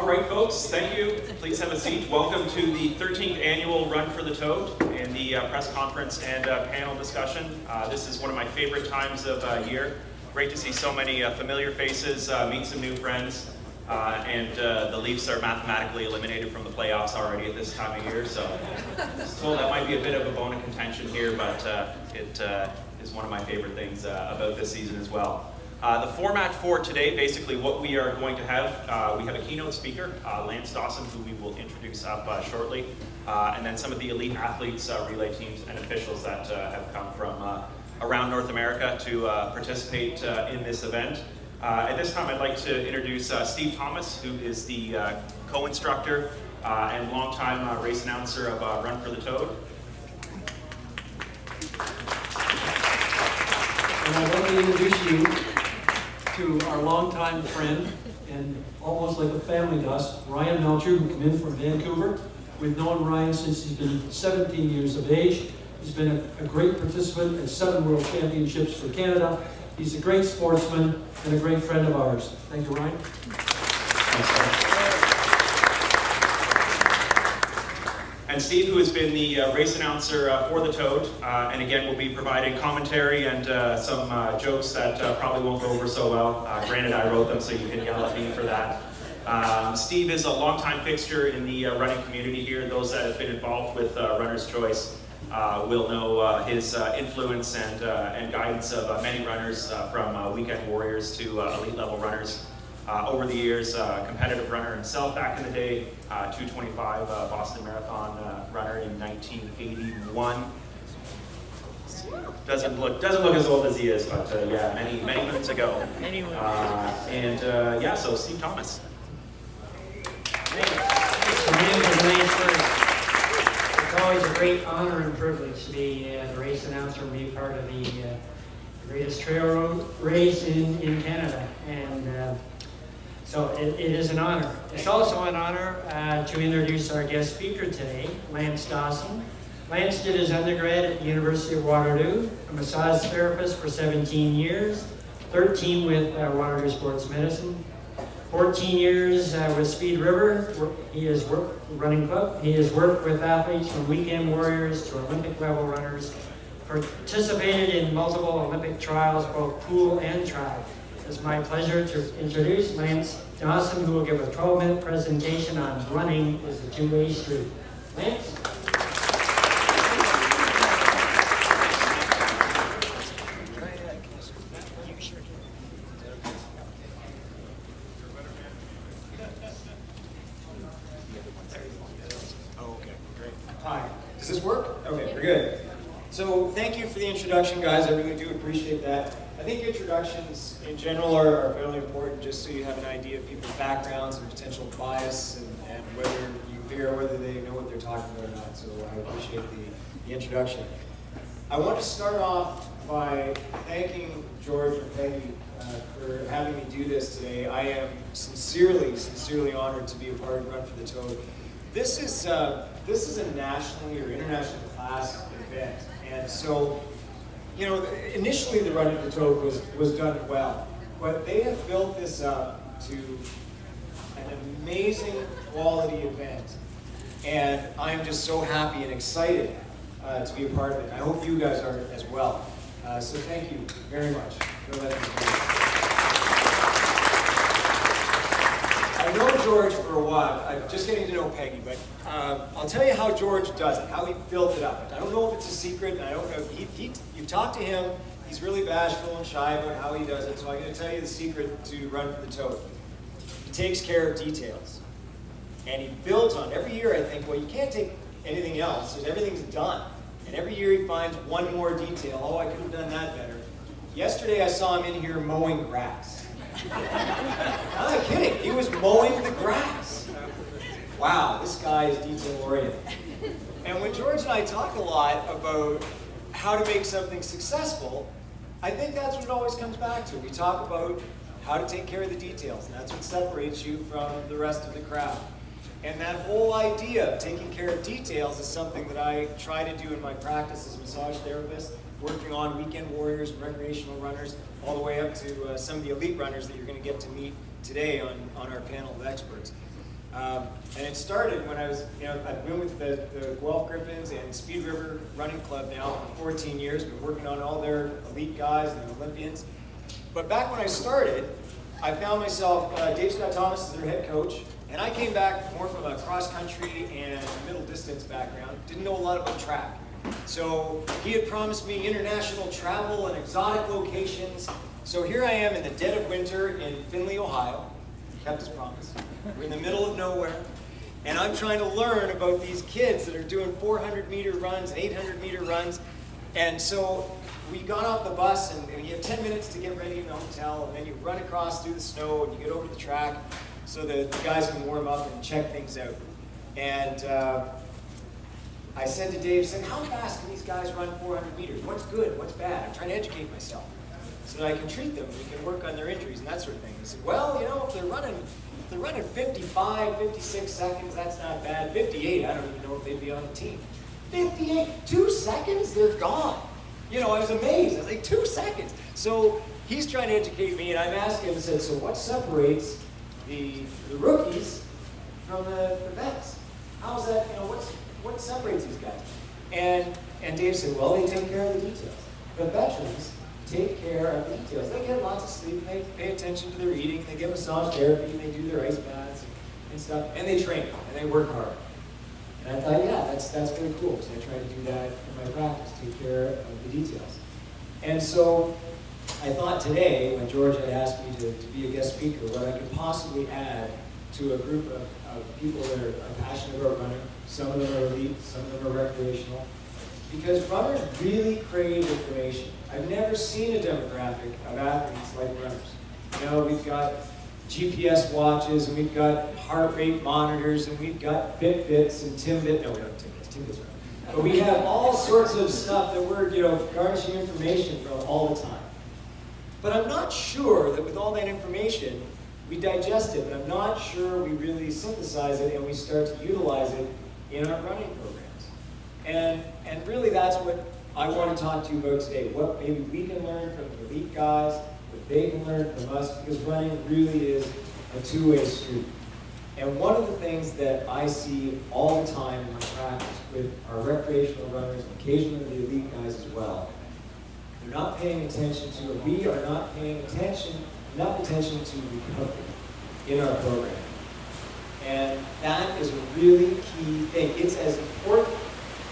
All right, folks, thank you. Please have a seat. Welcome to the 13th annual Run for the Toad and the press conference and panel discussion. This is one of my favorite times of year. Great to see so many familiar faces, meet some new friends, and the Leafs are mathematically eliminated from the playoffs already at this time of year, so I was told that might be a bit of a bone of contention here, but it is one of my favorite things about this season as well. The format for today, basically what we are going to have, we have a keynote speaker, Lance Dawson, who we will introduce up shortly, and then some of the elite athletes, relay teams, and officials that have come from around North America to participate in this event. At this time, I'd like to introduce Steve Thomas, who is the co-instructor and longtime race announcer of Run for the Toad. And I'd like to introduce you to our longtime friend and almost like a family to us, Ryan Melcher, who came in from Vancouver. We've known Ryan since he's been 17 years of age. He's been a great participant in 7 World Championships for Canada. He's a great sportsman and a great friend of ours. Thank you, Ryan. And Steve, who has been the race announcer for the Toad, and again will be providing commentary and some jokes that probably won't go over so well. Granted, I wrote them, so you can yell at me for that. Steve is a longtime fixture in the running community here. Those that have been involved with Runner's Choice will know his influence and guidance of many runners, from weekend warriors to elite level runners. Over the years, competitive runner himself back in the day, 225 Boston Marathon runner in 1981. Doesn't look as old as he is, but yeah, many moons ago. So Steve Thomas. It's always a great honor and privilege to be the race announcer and be part of the greatest trail road race in Canada. And so it is an honor. It's also an honor to introduce our guest speaker today, Lance Dawson. Lance did his undergrad at the University of Waterloo, a massage therapist for 17 years, 13 with Waterloo Sports Medicine, 14 years with Speed River. He has worked running club. He has worked with athletes from weekend warriors to Olympic level runners, participated in multiple Olympic trials, both pool and track. It's my pleasure to introduce Lance Dawson, who will give a 12-minute presentation on running is a two-way street. Lance? Okay, great. Hi. Does this work? Okay, we're good. So thank you for the introduction, guys. I really do appreciate that. I think introductions in general are fairly important, just so you have an idea of people's backgrounds and potential bias and whether you figure out whether they know what they're talking about or not. So I appreciate the introduction. I want to start off by thanking George and Peggy for having me do this today. I am sincerely honored to be a part of Run for the Toad. This is a nationally or international class event, and so, you know, initially the Run for the Toad was done well, but they have built this up to an amazing quality event, and I am just so happy and excited to be a part of it. I hope you guys are as well. So thank you very much for letting me do this. I know George for a while. I'm just getting to know Peggy, but I'll tell you how George does it, how he built it up. I don't know if it's a secret, and I don't know if you've talked to him. He's really bashful and shy about how he does it, so I'm going to tell you the secret to Run for the Toad. He takes care of details, and he builds on every year. I think, well, you can't take anything else, and everything's done. And every year he finds one more detail. Oh, I could have done that better. Yesterday I saw him in here mowing grass. I'm not kidding. He was mowing the grass. Wow, this guy is detail-oriented. And when George and I talk a lot about how to make something successful, I think that's what it always comes back to. We talk about how to take care of the details, and that's what separates you from the rest of the crowd. And that whole idea of taking care of details is something that I try to do in my practice as a massage therapist, working on weekend warriors and recreational runners, all the way up to some of the elite runners that you're going to get to meet today on our panel of experts. And it started when I was, I've been with the Guelph Griffins and Speed River Running Club now for 14 years. Been working on all their elite guys and the Olympians. But back when I started, I found myself, Dave Scott Thomas is their head coach, and I came back more from a cross-country and middle distance background. Didn't know a lot about track. So he had promised me international travel and exotic locations. So here I am in the dead of winter in Findlay, Ohio. Kept his promise. We're in the middle of nowhere. And I'm trying to learn about these kids that are doing 400-meter runs and 800-meter runs. And so we got off the bus, and you have 10 minutes to get ready in the hotel, and then you run across through the snow, and you get over the track so that the guys can warm up and check things out. And I said to Dave, how fast can these guys run 400 meters? What's good? What's bad? I'm trying to educate myself so that I can treat them, we can work on their injuries and that sort of thing. He said, well, if they're running 55, 56 seconds, that's not bad. 58, I don't even know if they'd be on the team. 58, 2 seconds, they're gone. I was amazed. I was like, 2 seconds. So he's trying to educate me, and I'm asking him, I said, so what separates the rookies from the vets? How's that, what separates these guys? And Dave said, well, they take care of the details. The veterans take care of the details. They get lots of sleep, they pay attention to their eating, they get massage therapy, they do their ice baths and stuff, and they train, and they work hard. And I thought, yeah, that's really cool, because I try to do that in my practice, take care of the details. And so I thought today, when George had asked me to be a guest speaker, what I could possibly add to a group of people that are passionate about running. Some of them are elite, some of them are recreational. Because runners really crave information. I've never seen a demographic of athletes like runners. We've got GPS watches, and we've got heart rate monitors, and we've got Fitbits and Timbit. No, we don't have Timbits. Timbits right. But we have all sorts of stuff that we're, garnishing information from all the time. But I'm not sure that with all that information, we digest it, but I'm not sure we really synthesize it and we start to utilize it in our running programs. And really that's what I want to talk to you about today. What maybe we can learn from the elite guys, what they can learn from us, because running really is a two-way street. And one of the things that I see all the time in my practice with our recreational runners, and occasionally the elite guys as well, they're not paying attention to, or we are not paying enough attention to recovery in our program. And that is a really key thing. It's as important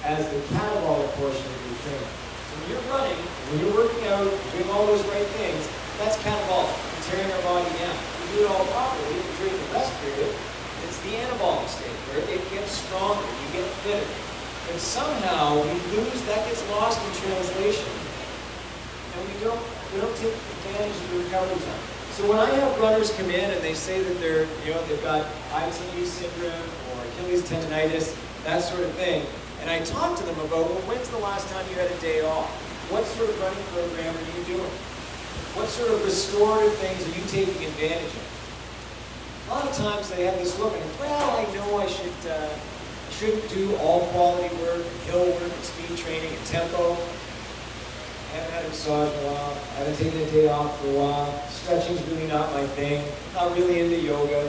as the catabolic portion of your training. So when you're running, when you're working out, doing all those right things, that's catabolic. You're tearing our body down. If you do it all properly, during the rest period, it's the anabolic state where it gets stronger, you get fitter. But somehow we lose, that gets lost in translation, and we don't take advantage of the recovery time. So when I have runners come in and they say that they've got ITB syndrome or Achilles tendonitis, that sort of thing, and I talk to them about, well, when's the last time you had a day off? What sort of running program are you doing? What sort of restorative things are you taking advantage of? A lot of times they have this look and, well, I know I shouldn't do all quality work, hill work, and speed training, and tempo. I haven't had a massage in a while. I haven't taken a day off for a while. Stretching's really not my thing. Not really into yoga.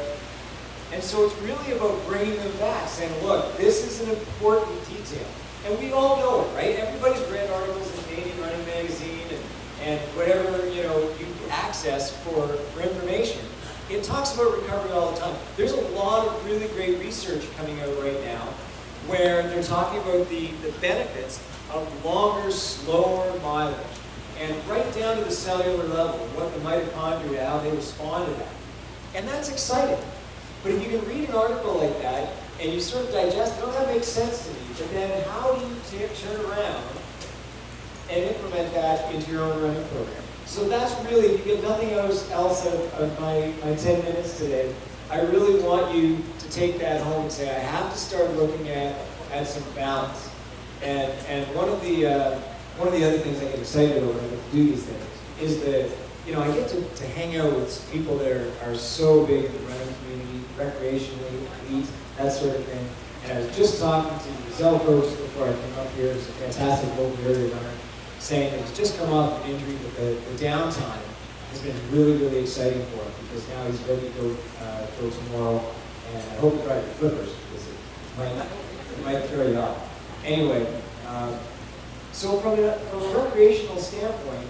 And so it's really about bringing them back, saying, look, this is an important detail. And we all know it, right? Everybody's read articles in Canadian Running Magazine and whatever, you access for information. It talks about recovery all the time. There's a lot of really great research coming out right now where they're talking about the benefits of longer, slower mileage, and right down to the cellular level, what the mitochondria, how they respond to that. And that's exciting. But if you can read an article like that, and you sort of digest it, oh, that makes sense to me, but then how do you turn around and implement that into your own running program? So that's really, if you get nothing else out of my 10 minutes today, I really want you to take that home and say, I have to start looking at some balance. And one of the other things I get excited about when I get to do these things is that, I get to hang out with people that are so big in the running community, recreationally, elite, that sort of thing. And I was just talking to the Zell coach before I came up here, who's a fantastic local area runner, saying that he's just come off an injury, but the downtime has been really, really exciting for him because now he's ready to go tomorrow And I hope you ride your flippers because it might throw you off. Anyway, so from a recreational standpoint,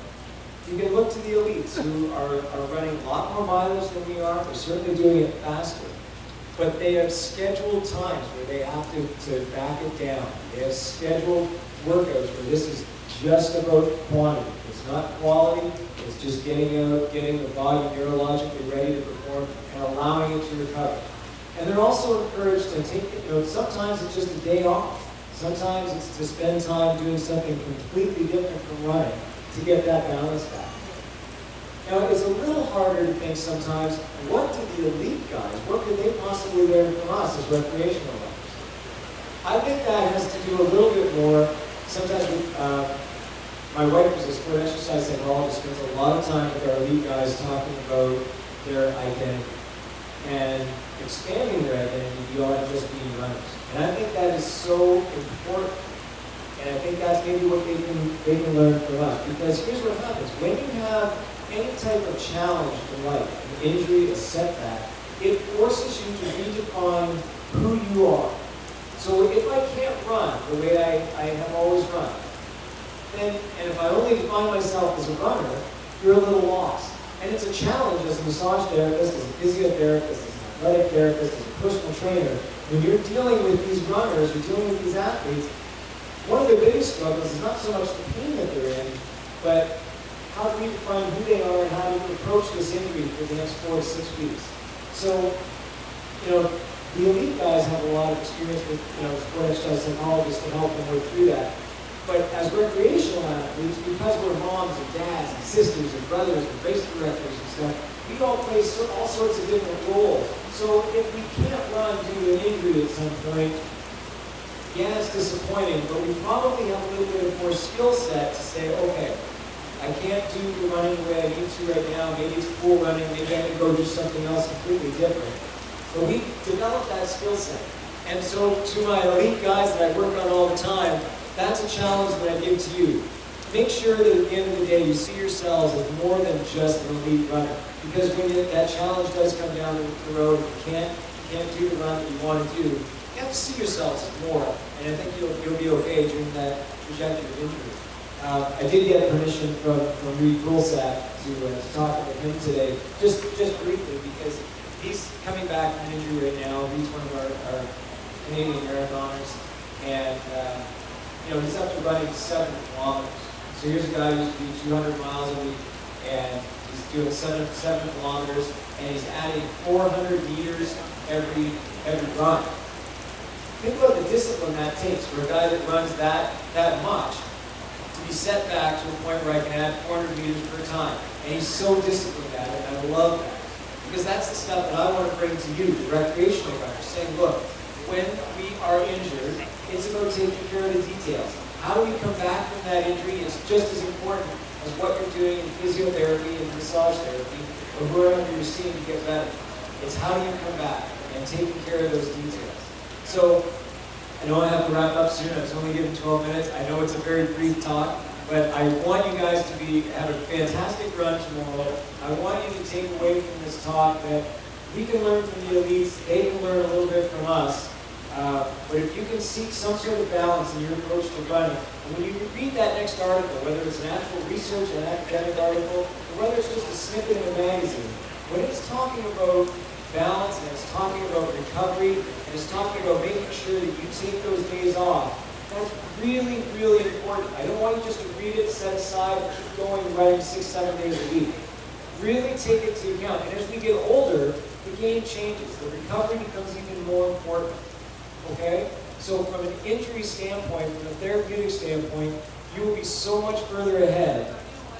you can look to the elites who are running a lot more mileage than we are. They're certainly doing it faster. But they have scheduled times where they have to back it down. They have scheduled workouts where this is just about quantity. It's not quality. It's just getting out, getting the body neurologically ready to perform and allowing it to recover. And they're also encouraged to take, sometimes it's just a day off. Sometimes it's to spend time doing something completely different from running to get that balance back. Now, it's a little harder to think sometimes, what do the elite guys, what could they possibly learn from us as recreational runners? I think that has to do a little bit more. Sometimes my wife is a sport exercise psychologist, spends a lot of time with our elite guys talking about their identity and expanding their identity beyond just being runners. And I think that is so important. And I think that's maybe what they can learn from us. Because here's what happens. When you have any type of challenge in life, an injury, a setback, it forces you to redefine who you are. So if I can't run the way I have always run, and if I only define myself as a runner, you're a little lost. And it's a challenge as a massage therapist, as a physiotherapist, as an athletic therapist, as a personal trainer. When you're dealing with these runners, you're dealing with these athletes, one of the biggest struggles is not so much the pain that they're in, but how do we define who they are and how do we approach this injury for the next 4 to 6 weeks. So, the elite guys have a lot of experience with, sport exercise psychologists to help them work through that. But as recreational athletes, because we're moms and dads and sisters and brothers and race directors and stuff, we all play all sorts of different roles. So if we can't run due to an injury at some point, yeah, it's disappointing, but we probably have a little bit more skill set to say, okay, I can't do the running the way I need to right now. Maybe it's pool running. Maybe I can go do something else completely different. But we developed that skill set. And so to my elite guys that I work on all the time, that's a challenge that I give to you. Make sure that at the end of the day, you see yourselves as more than just an elite runner. Because when that challenge does come down the road, you can't do the run that you want to do, you have to see yourselves as more. And I think you'll be okay during that trajectory of injury. I did get permission from Reed Gulsat to talk about him today, just briefly, because he's coming back from an injury right now. He's one of our Canadian marathoners, and he's up to running 7 kilometers. So here's a guy who's doing 200 miles a week, and he's doing 7 kilometers, and he's adding 400 meters every run. Think about the discipline that takes for a guy that runs that much to be set back to a point where I can add 400 meters per time. And he's so disciplined at it, and I love that. Because that's the stuff that I want to bring to you, the recreational runners, saying, look, when we are injured, it's about taking care of the details. How do we come back from that injury is just as important as what you're doing in physiotherapy and massage therapy, or wherever you're seeing to get better. It's how do you come back and taking care of those details. So, I know I have to wrap up soon. I was only given 12 minutes. I know it's a very brief talk, but I want you guys to have a fantastic run tomorrow. I want you to take away from this talk that we can learn from the elites. They can learn a little bit from us. But if you can seek some sort of balance in your approach to running, and when you read that next article, whether it's an actual research, an academic article, or whether it's just a snippet in a magazine, when it's talking about balance and it's talking about recovery and it's talking about making sure that you take those days off, that's really, really important. I don't want you just to read it, set aside, and keep going and running 6-7 days a week. Really take it into account. And as we get older, the game changes. The recovery becomes even more important. Okay? So from an injury standpoint, from a therapeutic standpoint, you will be so much further ahead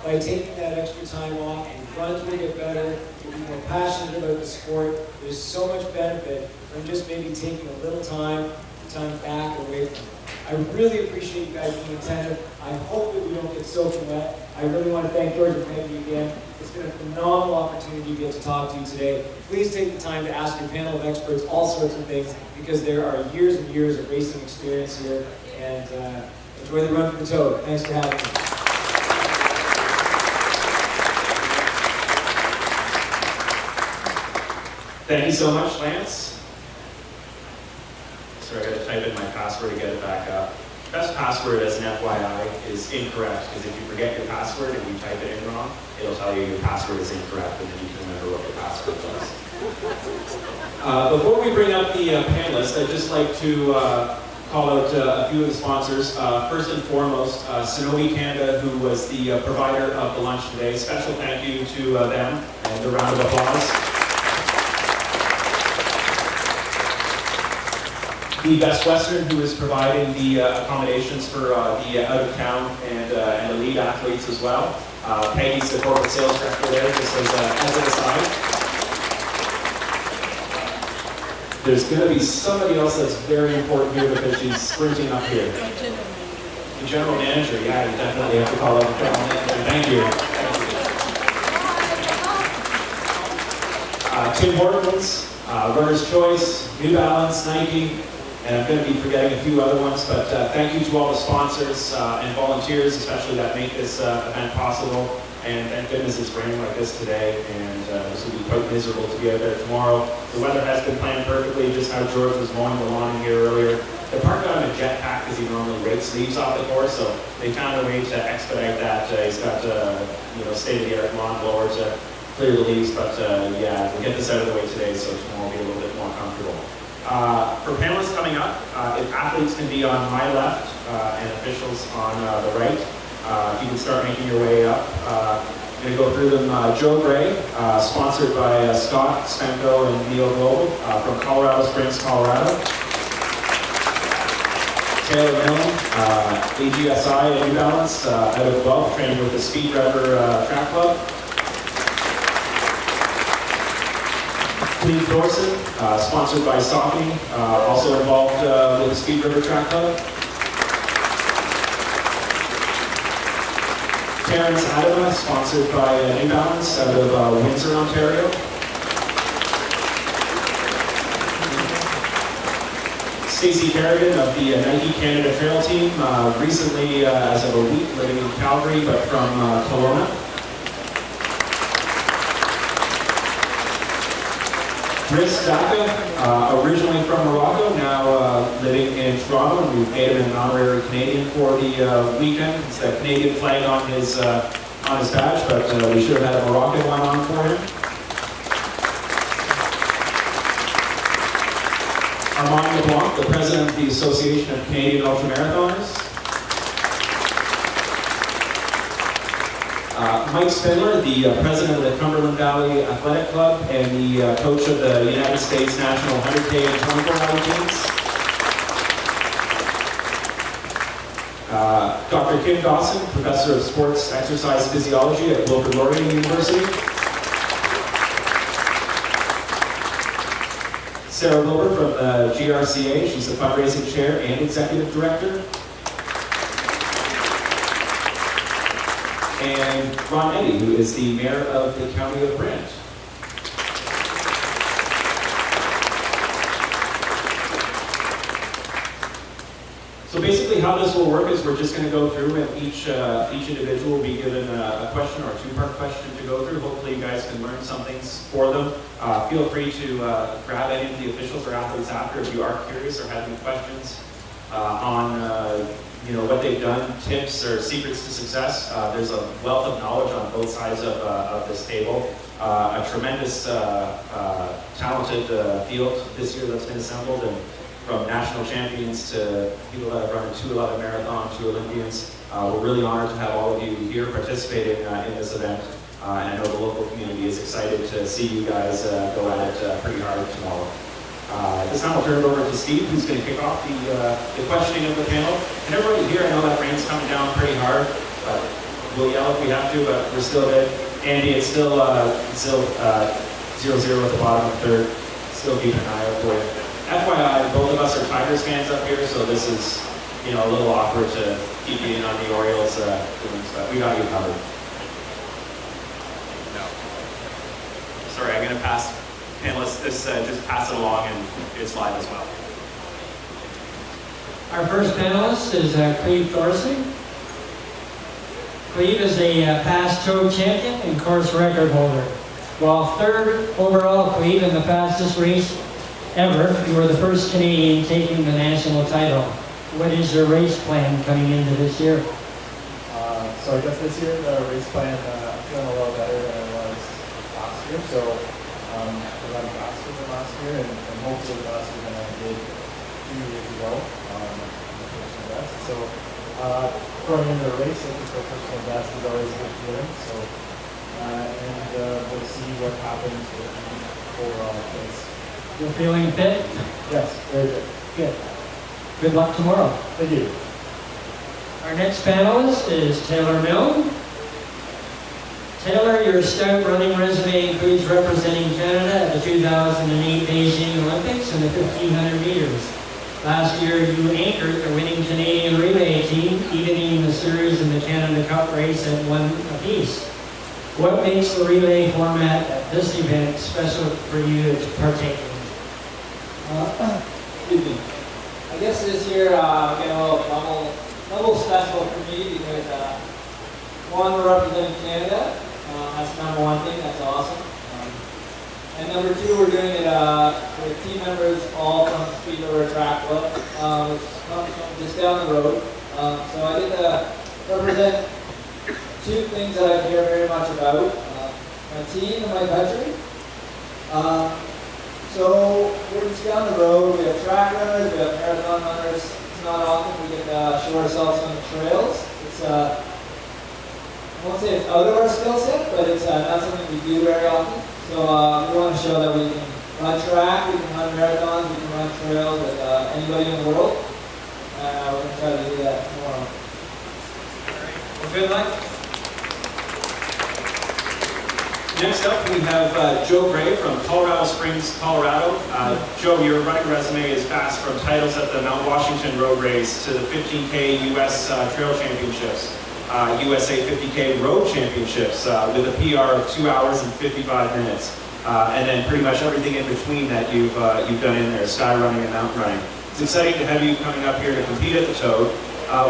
by taking that extra time off. Your runs will get better. You'll be more passionate about the sport. There's so much benefit from just maybe taking a little time back away from it. I really appreciate you guys being attentive. I hope that we don't get soaking wet. I really want to thank George and Peggy again. It's been a phenomenal opportunity to get to talk to you today. Please take the time to ask your panel of experts all sorts of things, because there are years and years of racing experience here. And enjoy the run for the Toad. Thanks for having me. Thank you so much, Lance. So I gotta type in my password to get it back up. Best password as an FYI is incorrect, because if you forget your password and you type it in wrong, it'll tell you your password is incorrect, and then you can remember what your password was. Before we bring up the panelists, I'd just like to call out a few of the sponsors. First and foremost, Sonobe Canada, who was the provider of the lunch today. Special thank you to them, and a round of applause. The Best Western, who is providing the accommodations for the out-of-town and elite athletes as well. Peggy's the corporate sales director there, just as an aside. There's going to be somebody else that's very important here because she's sprinting up here. The general manager, yeah, you definitely have to call out the general manager. Thank you. Tim Hortons, Runner's Choice, New Balance, Nike, and I'm going to be forgetting a few other ones, but thank you to all the sponsors and volunteers, especially that make this event possible. And thank goodness it's raining like this today, and this will be quite miserable to be out there tomorrow. The weather has been planned perfectly, just how George was mowing the lawn here earlier. The park got on a jetpack because he normally rakes leaves off the course, so they found a way to expedite that. He's got state-of-the-art lawn blower to clear the leaves, but yeah, we'll get this out of the way today, so tomorrow will be a little bit more comfortable. For panelists coming up, if athletes can be on my left and officials on the right, if you can start making your way up. I'm going to go through them. Joe Gray, sponsored by Scott, Spenco, and Neo Global from Colorado Springs, Colorado. Taylor Milne, AGSI and New Balance, out of Guelph, training with the Speed Driver Track Club. Cleve Thorson, sponsored by Saucony, also involved with the Speed River Track Club. Terrence Adama, sponsored by New Balance out of Windsor, Ontario. Stacey Kerrigan of the Nike Canada Trail Team, recently as of a week living in Calgary, but from Kelowna. Brice Daka, originally from Morocco, now living in Toronto, and we've made him an honorary Canadian for the weekend. It's the Canadian flag on his badge, but we should have had a Moroccan one on for him. Armand LeBlanc, the president of the Association of Canadian Ultramarathoners. Mike Spindler, the president of the Cumberland Valley Athletic Club and the coach of the United States National 100K and 24-hour teams. Dr. Kim Dawson, professor of sports exercise physiology at Wilfrid Laurier University. Sarah Wilbur from the GRCA, she's the fundraising chair and executive director. And Ron Eddy, who is the mayor of the county of Brant. So basically how this will work is we're just going to go through and each individual will be given a question or a two-part question to go through. Hopefully you guys can learn some things for them. Feel free to grab any of the officials or athletes after if you are curious or have any questions on what they've done, tips or secrets to success. There's a wealth of knowledge on both sides of this table. A tremendous talented field this year that's been assembled, and from national champions to people that have run a 2:11 marathon to Olympians. We're really honored to have all of you here participating in this event. And I know the local community is excited to see you guys go at it pretty hard tomorrow. This time I'll turn it over to Steve, who's going to kick off the questioning of the panel. And everybody here, I know that rain's coming down pretty hard, but we'll yell if we have to, but we're still good. Andy, it's still 0-0 at the bottom of the third. Still keeping an eye out for you. FYI, both of us are Tigers fans up here, so this is, a little awkward to keep you in on the Orioles doing stuff. We got you covered. No. Sorry, I'm going to pass. Panelists, just pass it along, and it's live as well. Our first panelist is Cleve Thorson. Cleve is a past Toad champion and course record holder. While third overall Cleve in the fastest race ever, you were the first Canadian taking the national title. What is your race plan coming into this year? So I guess this year the race plan, I'm feeling a little better than I was last year. So I run faster than last year and hopefully faster than I did 2 years ago. My personal best. So going into the race, I think the personal best is always a good feeling. So we'll see what happens with the overall place. You're feeling fit? Yes, very good. Good. Good luck tomorrow. Thank you. Our next panelist is Taylor Milne. Taylor, your stout running resume includes representing Canada at the 2008 Beijing Olympics in the 1500 meters. Last year, you anchored the winning Canadian relay team, evening the series in the Canada Cup race at 1 apiece. What makes the relay format at this event special for you to partake in? Excuse me. I guess this year, again, double special for me because one, we're representing Canada. That's number one thing. That's awesome. And number two, we're doing it with team members all from Speed Over Track Club, which is just down the road. So I get to represent two things that I care very much about: my team and my country. So we're just down the road. We have track runners, we have marathon runners. It's not often we get to show ourselves on the trails. It's I won't say it's out of our skill set, but it's not something we do very often. So we want to show that we can run track, we can run marathons, we can run trails with anybody in the world. We're going to try to do that tomorrow. Well, good luck. Next up, we have Joe Gray from Colorado Springs, Colorado. Joe, your running resume is vast, from titles at the Mount Washington Road Race to the 15K US Trail Championships, USA 50K Road Championships with a PR of 2 hours and 55 minutes, and then pretty much everything in between that you've done in there, sky running and mountain running. It's exciting to have you coming up here to compete at the Toad.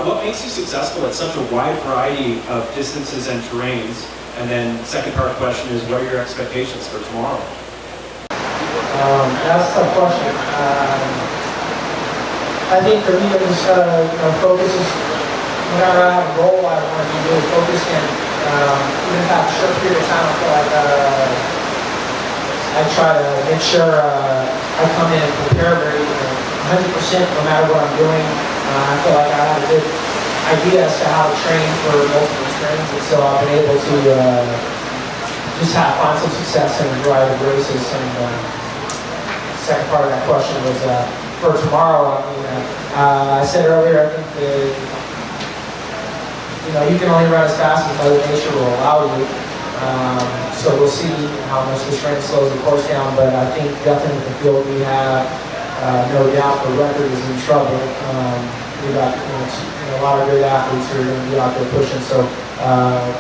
What makes you successful at such a wide variety of distances and terrains? And then second part question is, what are your expectations for tomorrow? That's a tough question. I think for me, I just gotta focus. Whenever I have a goal, I want to be really focused, and even if I have a short period of time, I feel like I try to make sure I come in and prepare very 100% no matter what I'm doing. I feel like I have a good idea as to how to train for multiple trains, and so I've been able to just find some success in a variety of races. And the second part of that question was for tomorrow. I mean, I said earlier, I think you can only run as fast as Mother Nature will allow you. So we'll see how much this rain slows the course down. But I think definitely with the field we have, no doubt the record is in trouble. We got a lot of great athletes who are going to be out there pushing. So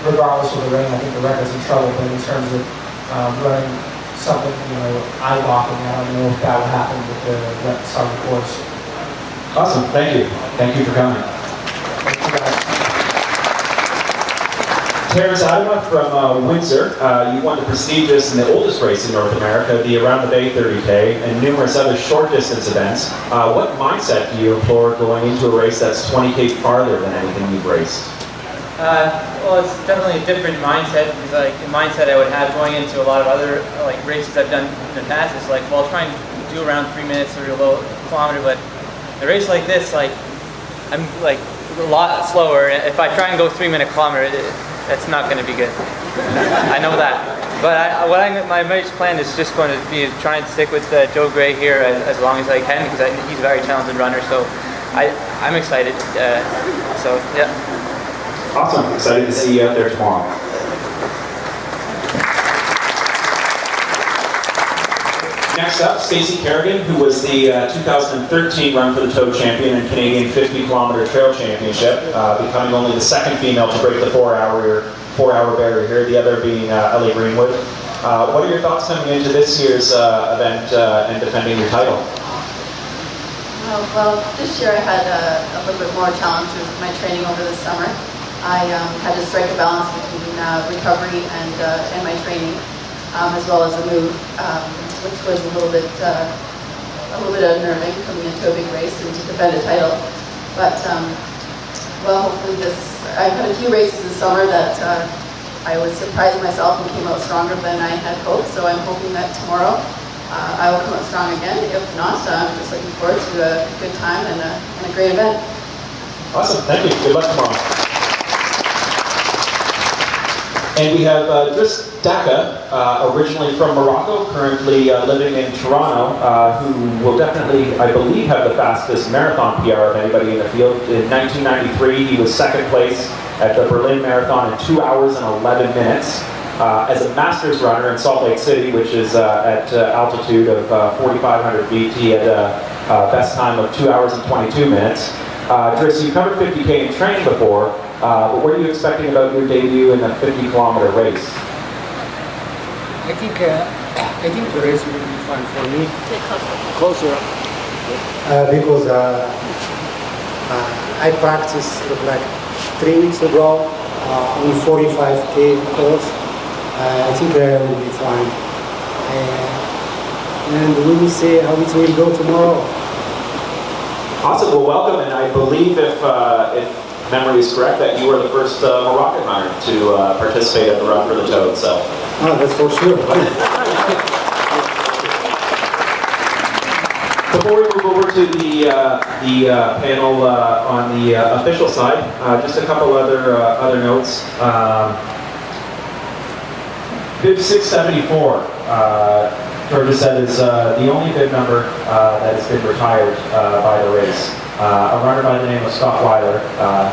regardless of the rain, I think the record's in trouble. But in terms of running something, eye-locking, I don't know if that will happen with the start of the course. Awesome. Thank you. Thank you for coming. Thank you guys. Terrence Adama from Windsor. You won the prestigious and the oldest race in North America, the Around the Bay 30K, and numerous other short distance events. What mindset do you employ going into a race that's 20K farther than anything you've raced? Well, it's definitely a different mindset. It's like the mindset I would have going into a lot of other races I've done in the past. It's like, well, I'll try and do around 3 minutes or a little kilometer, but a race like this, I'm a lot slower. If I try and go 3 minute kilometer, that's not going to be good. I know that. But my race plan is just going to be trying to stick with Joe Gray here as long as I can, because he's a very talented runner. So I'm excited. So yeah. Awesome. Excited to see you out there tomorrow. Next up, Stacey Kerrigan, who was the 2013 Run for the Toad champion and Canadian 50-kilometer trail championship, becoming only the second female to break the 4-hour barrier here, the other being Ellie Greenwood. What are your thoughts coming into this year's event and defending your title? Well, this year I had a little bit more challenge with my training over the summer. I had to strike a balance between recovery and my training, as well as a move, which was a little bit a little bit unnerving coming into a big race and to defend a title. But, well, hopefully I've had a few races this summer that I was surprised myself and came out stronger than I had hoped, so I'm hoping that tomorrow I will come out strong again. If not, I'm just looking forward to a good time and a great event. Awesome, thank you. Good luck tomorrow. And we have Driss Daka, originally from Morocco, currently living in Toronto, who will definitely, I believe, have the fastest marathon PR of anybody in the field. In 1993, he was second place at the Berlin Marathon in 2 hours and 11 minutes. As a masters runner in Salt Lake City, which is at altitude of 4,500 feet, he had a best time of 2 hours and 22 minutes. Driss, you covered 50K in training before, but what are you expecting about your debut in a 50-kilometer race? I think the race will be fun for me. Closer. Because I practiced like 3 weeks ago on 45K course. I think it will be fun. And we will see how it will go tomorrow. Awesome, well welcome, and I believe if memory is correct, that you were the first Moroccan runner to participate at the Run for the Toad, so. Oh, that's for sure. Before we move over to the panel on the official side, just a couple other notes. Bib 674, Georgia said, is the only bib number that has been retired by the race. A runner by the name of Scott Weiler,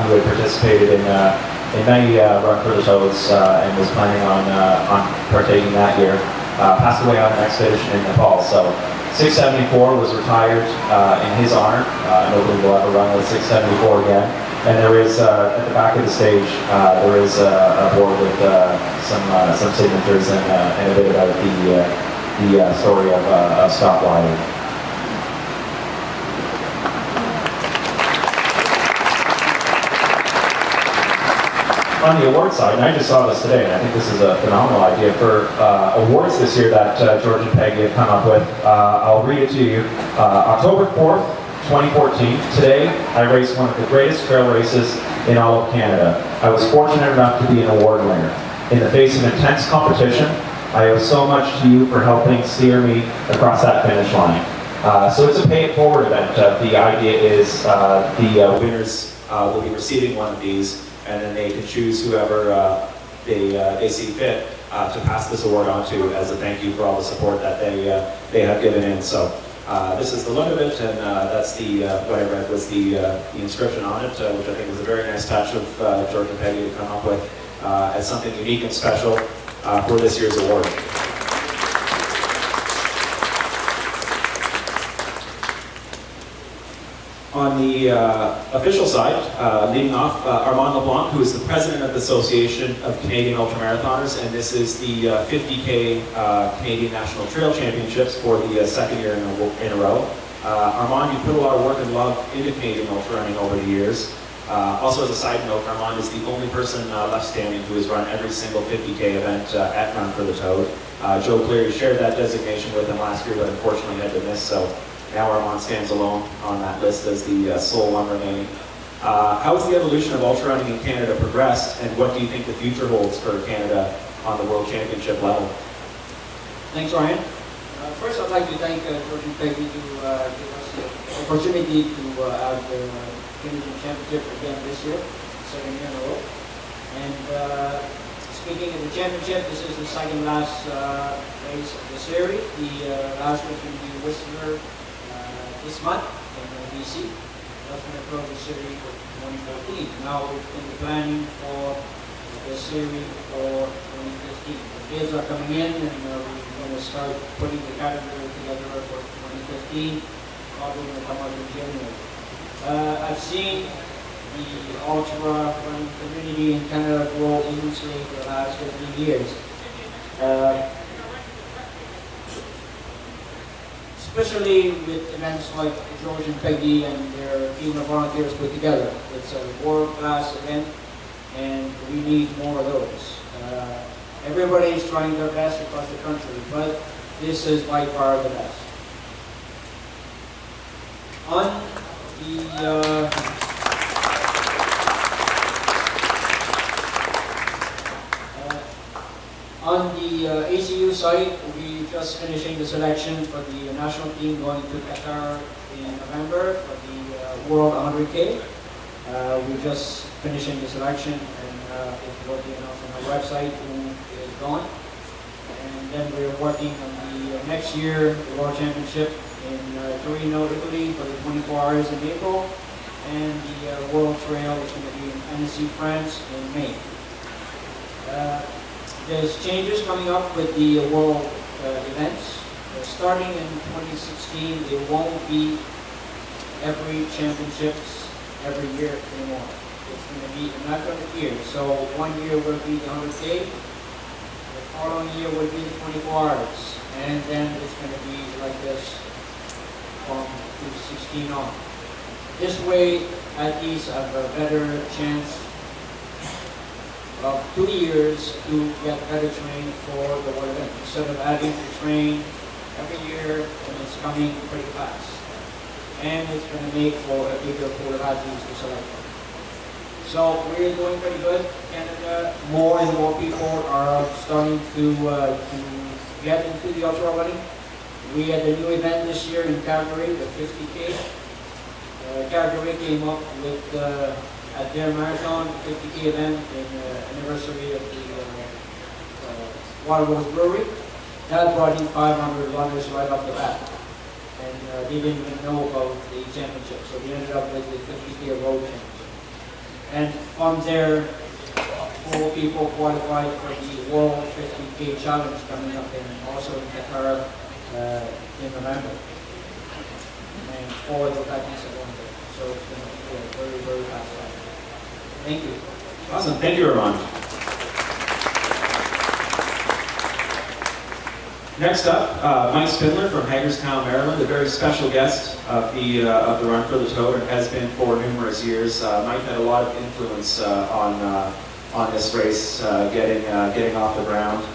who had participated in many Run for the Toads and was planning on partaking that year, passed away on an expedition in Nepal. So 674 was retired in his honor. Nobody will ever run with 674 again. And there is, at the back of the stage, there is a board with some signatures and a bit about the story of Scott Weiler. On the award side, and I just saw this today, and I think this is a phenomenal idea for awards this year that George and Peggy have come up with. I'll read it to you. October 4th, 2014, today I raced one of the greatest trail races in all of Canada. I was fortunate enough to be an award winner. In the face of intense competition, I owe so much to you for helping steer me across that finish line. So it's a pay it forward event. The idea is the winners will be receiving one of these, and then they can choose whoever they see fit to pass this award on to as a thank you for all the support that they have given in. So this is the look of it, and that's the what I read was the inscription on it, which I think was a very nice touch of George and Peggy to come up with as something unique and special for this year's award. On the official side, leading off, Armand LeBlanc, who is the president of the Association of Canadian Ultramarathoners, and this is the 50K Canadian National Trail Championships for the second year in a row. Armand, you've put a lot of work and love into Canadian ultra running over the years. Also, as a side note, Armand is the only person left standing who has run every single 50K event at Run for the Toad. Joe Cleary shared that designation with him last year, but unfortunately had to miss, so now Armand stands alone on that list as the sole one remaining. How has the evolution of ultra running in Canada progressed, and what do you think the future holds for Canada on the World Championship level? Thanks, Ryan. First, I'd like to thank George and Peggy to give us the opportunity to have the Canadian Championship again this year, second year in a row. And speaking of the championship, this is the second last race of the series. The last one will be Whistler this month in BC. That's going to close the series for 2014. Now we're in the planning for the series for 2015. The bids are coming in, and we're going to start putting the category together for 2015. Probably going to come out in January. I've seen the ultra running community in Canada grow immensely for the last 15 years. Especially with events like George and Peggy and their team of volunteers put together. It's a world-class event, and we need more of those. Everybody is trying their best across the country, but this is by far the best. On the ACU side, we just finishing the selection for the national team going to Qatar in November for the World 100K. We just finishing the selection, and it will be announced on our website who is going. And then we're working on the next year, the World Championship in Torino, Italy for the 24 hours in April. And the World Trail is going to be in Annecy, France in May. There's changes coming up with the world events. Starting in 2016, there won't be every championships every year anymore. It's going to be not every year. So 1 year will be the 100K, the following year will be the 24 hours, and then it's going to be like this from 2016 on. This way, athletes have a better chance of 2 years to get better trained for the world event, instead of having to train every year, and it's coming pretty fast. And it's going to make for a bigger pool of athletes to select from. So we're doing pretty good. Canada, more and more people are starting to get into the ultra running. We had a new event this year in Calgary, the 50K. Calgary came up with at their marathon 50K event in anniversary of the Waterworks Brewery. That brought in 500 runners right off the bat. And they didn't even know about the championship, so they ended up with the 50K road championship. And from there, 4 people qualified for the World 50K Challenge coming up also in Qatar in November. And 4 of the athletes are going there. So it's going to be a very, very fast ride. Thank you. Awesome. Thank you, Armand. Next up, Mike Spindler from Hagerstown, Maryland, a very special guest of the Run for the Toad, and has been for numerous years. Mike had a lot of influence on this race, getting off the ground.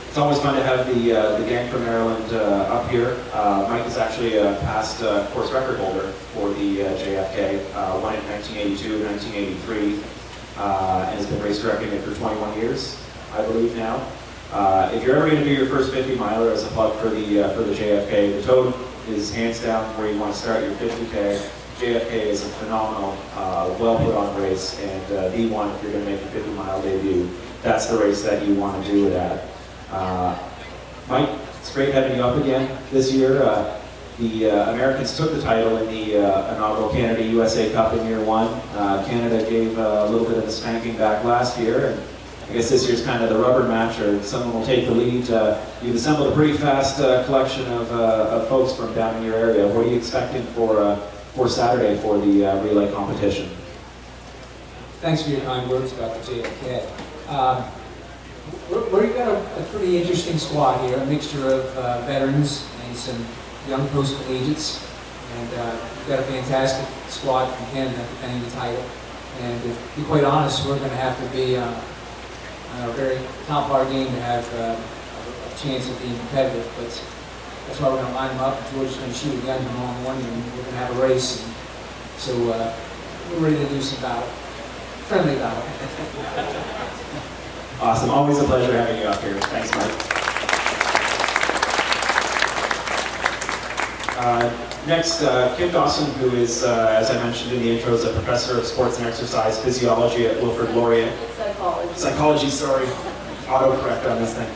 It's always fun to have the gang from Maryland up here. Mike is actually a past course record holder for the JFK, won it in 1982, 1983, and has been race directing it for 21 years, I believe now. If you're ever going to do your first 50 miler, as a plug for the JFK, the Toad is hands down where you want to start your 50K. JFK is a phenomenal, well put on race, and the one if you're going to make your 50-mile debut. That's the race that you want to do it at. Mike, it's great having you up again this year. The Americans took the title in the inaugural Canada USA Cup in year 1. Canada gave a little bit of a spanking back last year, and I guess this year's kind of the rubber match, or someone will take the lead. You've assembled a pretty fast collection of folks from down in your area. What are you expecting for Saturday for the relay competition? Thanks for your kind words about the JFK. We've got a pretty interesting squad here, a mixture of veterans and some young post-collegiates. And we've got a fantastic squad from Canada defending the title. And to be quite honest, we're going to have to be on a very top of our game to have a chance of being competitive. But that's why we're going to line them up. George's going to shoot a gun tomorrow morning, and we're going to have a race. And so we're ready to do some battle. Friendly battle. Awesome. Always a pleasure having you up here. Thanks, Mike. Next, Kim Dawson, who is, as I mentioned in the intro, is a professor of sports and exercise physiology at Wilfrid Laurier. Psychology, sorry. Autocorrect on this thing.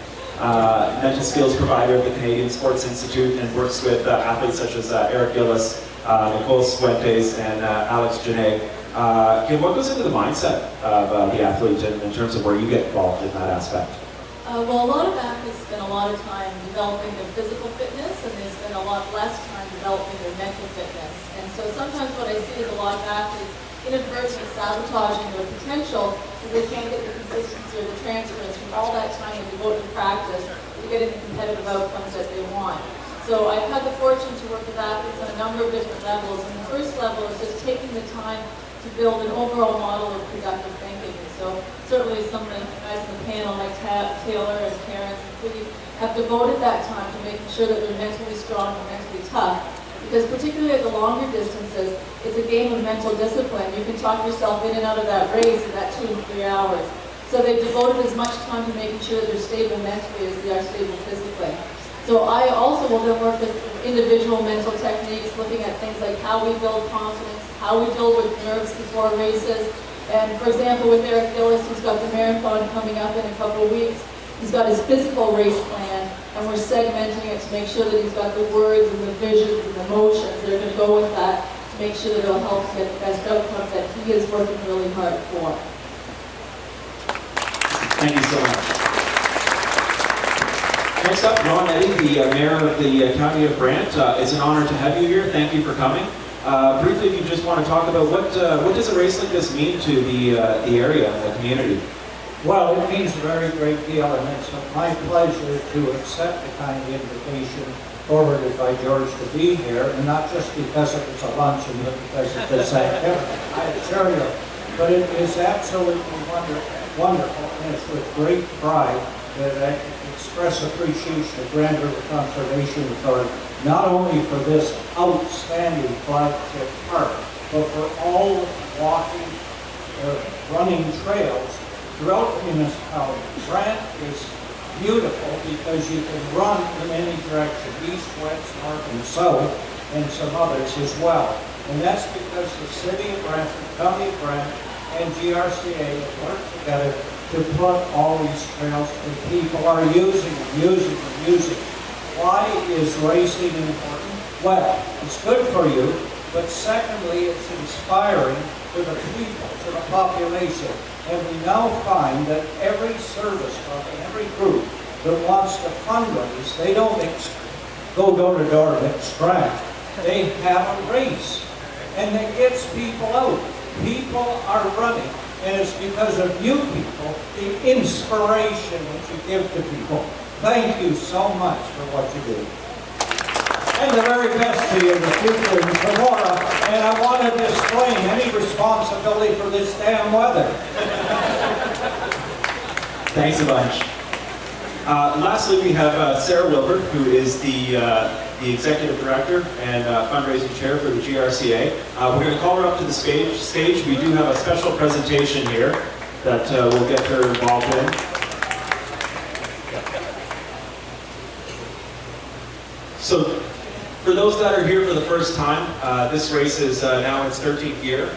Mental skills provider of the Canadian Sports Institute, and works with athletes such as Eric Gillis, Nicole Fuentes, and Alex Janae. Kim, what goes into the mindset of the athlete in terms of where you get involved in that aspect? Well, a lot of athletes spend a lot of time developing their physical fitness, and they spend a lot less time developing their mental fitness. And so sometimes what I see is a lot of athletes inadvertently sabotaging their potential because they can't get the consistency or the transference from all that time they devote to practice to getting the competitive outcomes that they want. So I've had the fortune to work with athletes on a number of different levels. And the first level is just taking the time to build an overall model of productive thinking. And so certainly some of the guys on the panel, like Taylor and Terrence and Quiddy, have devoted that time to making sure that they're mentally strong and mentally tough. Because particularly at the longer distances, it's a game of mental discipline. You can talk yourself in and out of that race in that 2 and 3 hours. So they've devoted as much time to making sure they're stable mentally as they are stable physically. So I also will then work with individual mental techniques, looking at things like how we build confidence, how we deal with nerves before races. And for example, with Eric Gillis, who's got the marathon coming up in a couple of weeks, he's got his physical race plan, and we're segmenting it to make sure that he's got the words and the visions and the motions that are going to go with that, to make sure that it'll help him get the best outcome that he is working really hard for. Thank you so much. Next up, Ron Eddy, the Mayor of the County of Brant. It's an honor to have you here. Thank you for coming. Briefly, if you just want to talk about what does a race like this mean to the area and the community? Well, it means a very great deal, and it's my pleasure to accept the kind invitation forwarded by George to be here, and not just because it was a luncheon, but because of this activity. I assure you. But it is absolutely wonderful, and it's with great pride that I express appreciation of Grand River Conservation Authority, not only for this outstanding flagship park, but for all the walking, running trails throughout the municipality. Brant is beautiful because you can run in any direction, east, west, north, and south, and some others as well. And that's because the city of Brant, the county of Brant, and GRCA have worked together to put all these trails, and people are using them. Why is racing important? Well, it's good for you, but secondly, it's inspiring to the people, to the population. And we now find that every service club and every group that wants to fundraise, they don't go door to door and extract. They have a race, and it gets people out. People are running, and it's because of you people, the inspiration that you give to people. Thank you so much for what you do. And the very best to you in the future in Sonora, and I want to disclaim any responsibility for this damn weather. Thanks a bunch. Lastly, we have Sarah Wilbur, who is the Executive Director and Fundraising Chair for the GRCA. We're going to call her up to the stage. We do have a special presentation here that we'll get her involved in. So, for those that are here for the first time, this race is now in its 13th year.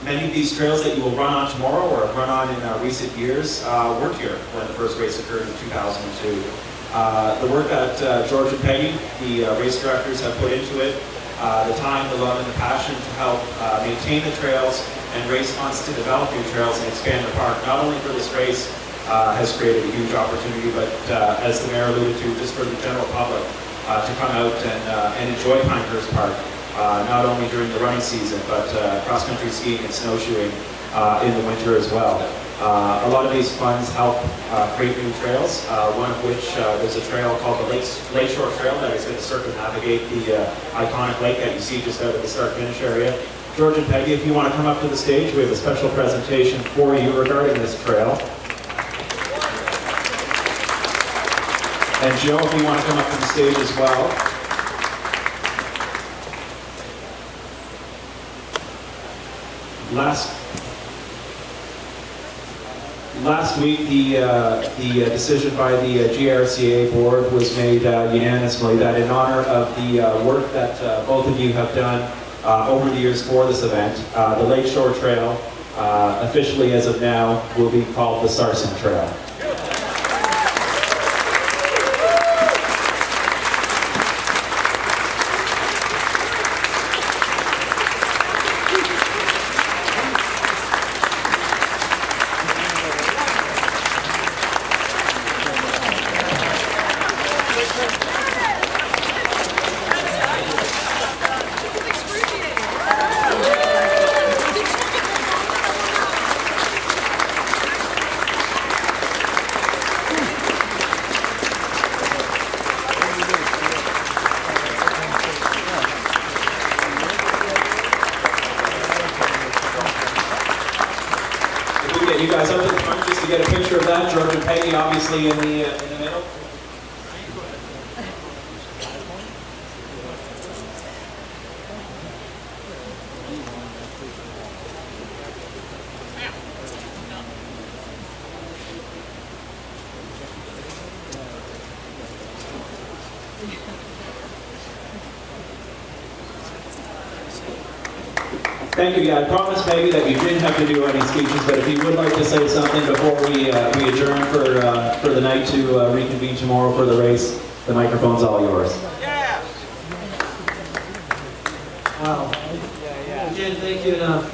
Many of these trails that you will run on tomorrow or have run on in recent years weren't here when the first race occurred in 2002. The work that George and Peggy, the race directors, have put into it, the time, the love, and the passion to help maintain the trails and raise funds to develop new trails and expand the park, not only for this race, has created a huge opportunity, but as the Mayor alluded to, just for the general public to come out and enjoy Pinehurst Park, not only during the running season, but cross-country skiing and snowshoeing in the winter as well. A lot of these funds help create new trails, one of which there's a trail called the Lakeshore Trail that is going to circumnavigate the iconic lake that you see just out of the start-finish area. George and Peggy, if you want to come up to the stage, we have a special presentation for you regarding this trail. And Joe, if you want to come up to the stage as well. Last week, the decision by the GRCA board was made unanimously that in honor of the work that both of you have done over the years for this event, the Lakeshore Trail, officially as of now, will be called the Sarsen Trail. You guys up in front just to get a picture of that. George and Peggy obviously in the middle. Thank you. Yeah, I promised Maggie that you didn't have to do any speeches, but if you would like to say something before we adjourn for the night to reconvene tomorrow for the race, the microphone's all yours. Wow. Again, thank you enough.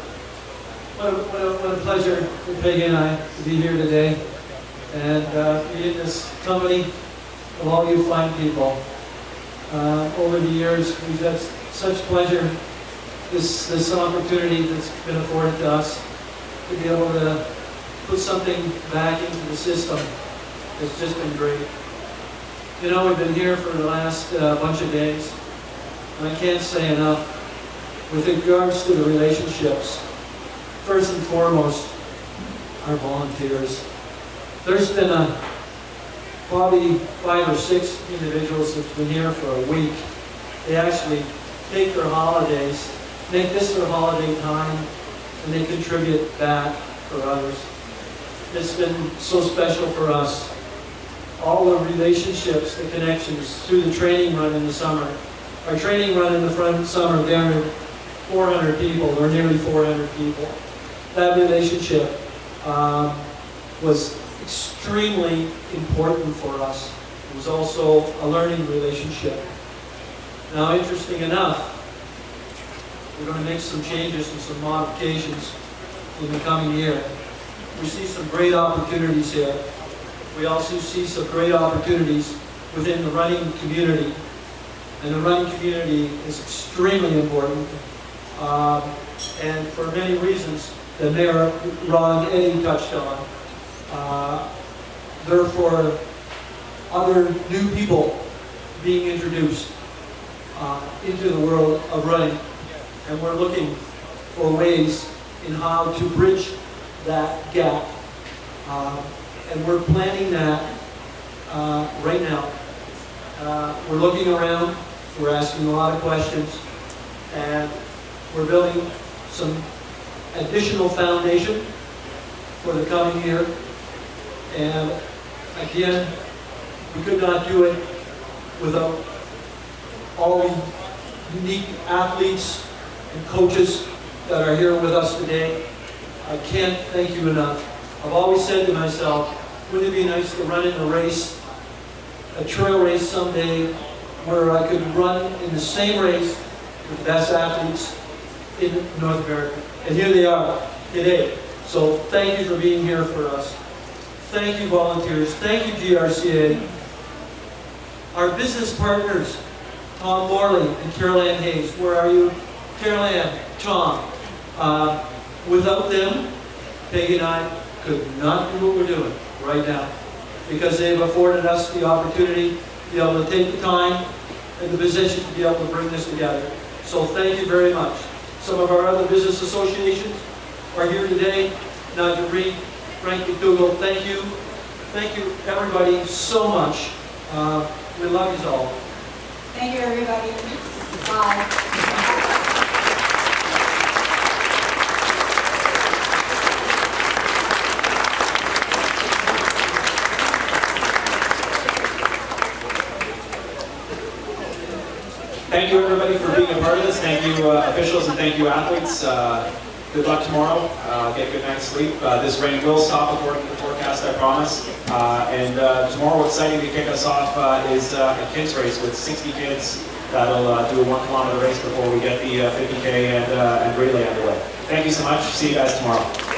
What a pleasure for Peggy and I to be here today and be in this company of all you fine people. Over the years, we've had such pleasure, this opportunity that's been afforded to us to be able to put something back into the system. It's just been great. You know, we've been here for the last bunch of days, and I can't say enough with regards to the relationships. First and foremost, our volunteers. There's been probably 5 or 6 individuals that's been here for a week. They actually take their holidays, make this their holiday time, and they contribute back for others. It's been so special for us. All the relationships, the connections through the training run in the summer. Our training run in the front summer, there are 400 people, or nearly 400 people. That relationship was extremely important for us. It was also a learning relationship. Now, interesting enough, we're going to make some changes and some modifications in the coming year. We see some great opportunities here. We also see some great opportunities within the running community. And the running community is extremely important. And for many reasons that Mayor Ron Eddy touched on. Therefore, other new people being introduced into the world of running. And we're looking for ways in how to bridge that gap. And we're planning that right now. We're looking around, we're asking a lot of questions, and we're building some additional foundation for the coming year. And again, we could not do it without all the unique athletes and coaches that are here with us today. I can't thank you enough. I've always said to myself, wouldn't it be nice to run in a race, a trail race someday, where I could run in the same race with the best athletes in North America. And here they are today. So thank you for being here for us. Thank you, volunteers. Thank you, GRCA. Our business partners, Tom Morley and Carol Ann Hayes. Where are you? Carol Ann, Tom. Without them, Peggy and I could not do what we're doing right now, because they've afforded us the opportunity to be able to take the time and the position to be able to bring this together. So thank you very much. Some of our other business associations are here today. Nigel Reed, Frank McDougall, thank you. Thank you, everybody, so much. We love you all. Thank you, everybody. Bye. Thank you, everybody, for being a part of this. Thank you, officials, and thank you, athletes. Good luck tomorrow. Get a good night's sleep. This rain will stop according to the forecast, I promise. And tomorrow, what's exciting to kick us off is a kids race with 60 kids that'll do a 1 kilometer race before we get the 50K and relay underway. Thank you so much. See you guys tomorrow.